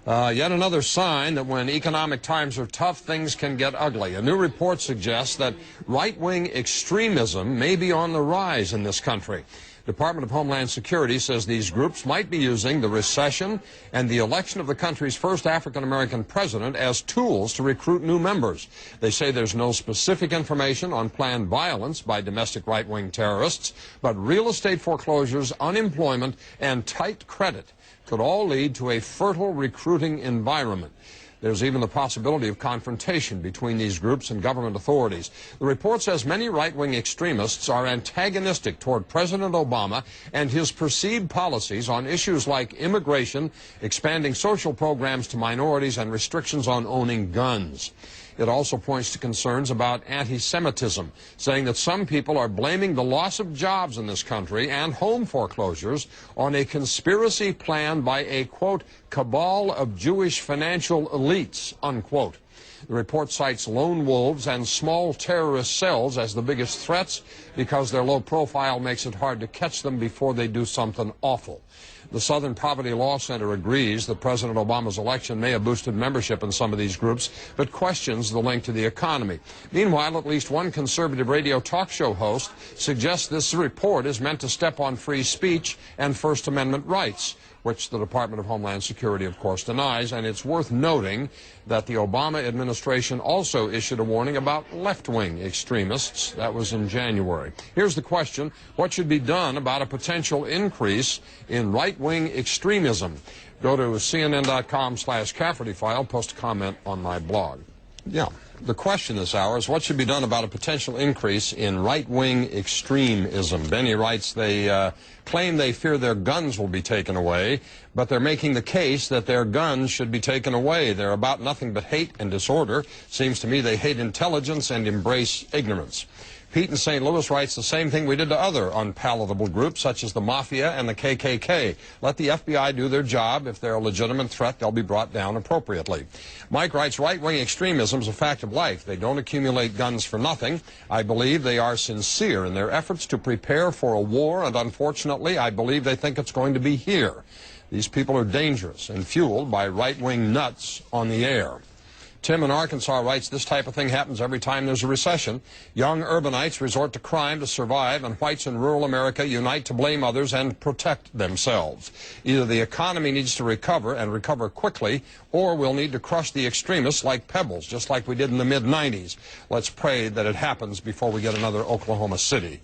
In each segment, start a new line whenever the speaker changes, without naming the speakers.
Yet another sign that when economic times are tough, things can get ugly. A new report suggests that right-wing extremism may be on the rise in this country. Department of Homeland Security says these groups might be using the recession and the election of the country's first African-American president as tools to recruit new members. They say there's no specific information on planned violence by domestic right-wing terrorists, but real estate foreclosures, unemployment, and tight credit could all lead to a fertile recruiting environment. There's even the possibility of confrontation between these groups and government authorities. The report says many right-wing extremists are antagonistic toward President Obama and his perceived policies on issues like immigration, expanding social programs to minorities, and restrictions on owning guns. It also points to concerns about anti-Semitism, saying that some people are blaming the loss of jobs in this country and home foreclosures on a conspiracy planned by a, quote, cabal of Jewish financial elites, unquote. The report cites lone wolves and small terrorist cells as the biggest threats because their low profile makes it hard to catch them before they do something awful. The Southern Poverty Law Center agrees that President Obama's election may have boosted membership in some of these groups, but questions the link to the economy. Meanwhile, at least one conservative radio talk show host suggests this report is meant to step on free speech and First Amendment rights, which the Department of Homeland Security, of course, denies. And it's worth noting that the Obama administration also issued a warning about left-wing extremists. That was in January. Here's the question: what should be done about a potential increase in right-wing extremism? Go to CNN.com/Cafferty file, post a comment on my blog. Yeah. The question this hour is what should be done about a potential increase in right-wing extremism. Benny writes they claim they fear their guns will be taken away, but they're making the case that their guns should be taken away. They're about nothing but hate and disorder. Seems to me they hate intelligence and embrace ignorance. Pete in St. Louis writes the same thing we did to other unpalatable groups such as the Mafia and the KKK. Let the FBI do their job. If they're a legitimate threat, they'll be brought down appropriately. Mike writes, right-wing extremism is a fact of life. They don't accumulate guns for nothing. I believe they are sincere in their efforts to prepare for a war, and unfortunately, I believe they think it's going to be here. These people are dangerous and fueled by right-wing nuts on the air. Tim in Arkansas writes, this type of thing happens every time there's a recession. Young urbanites resort to crime to survive, and whites in rural America unite to blame others and protect themselves. Either the economy needs to recover, and recover quickly, or we'll need to crush the extremists like pebbles, just like we did in the mid-90s. Let's pray that it happens before we get another Oklahoma City.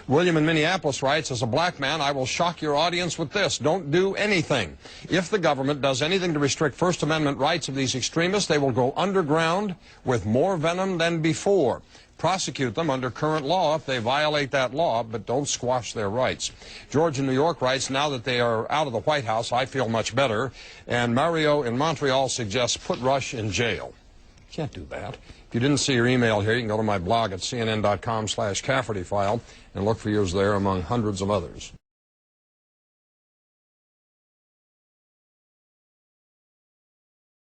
William in Minneapolis writes, as a black man, I will shock your audience with this. Don't do anything. If the government does anything to restrict First Amendment rights of these extremists, they will go underground with more venom than before. Prosecute them under current law if they violate that law, but don't squash their rights. George in New York writes, now that they are out of the White House, I feel much better. And Mario in Montreal suggests put Rush in jail. Can't do that. If you didn't see your email here, you can go to my blog at cnn.com/Cafferty file and look for yours there among hundreds of others.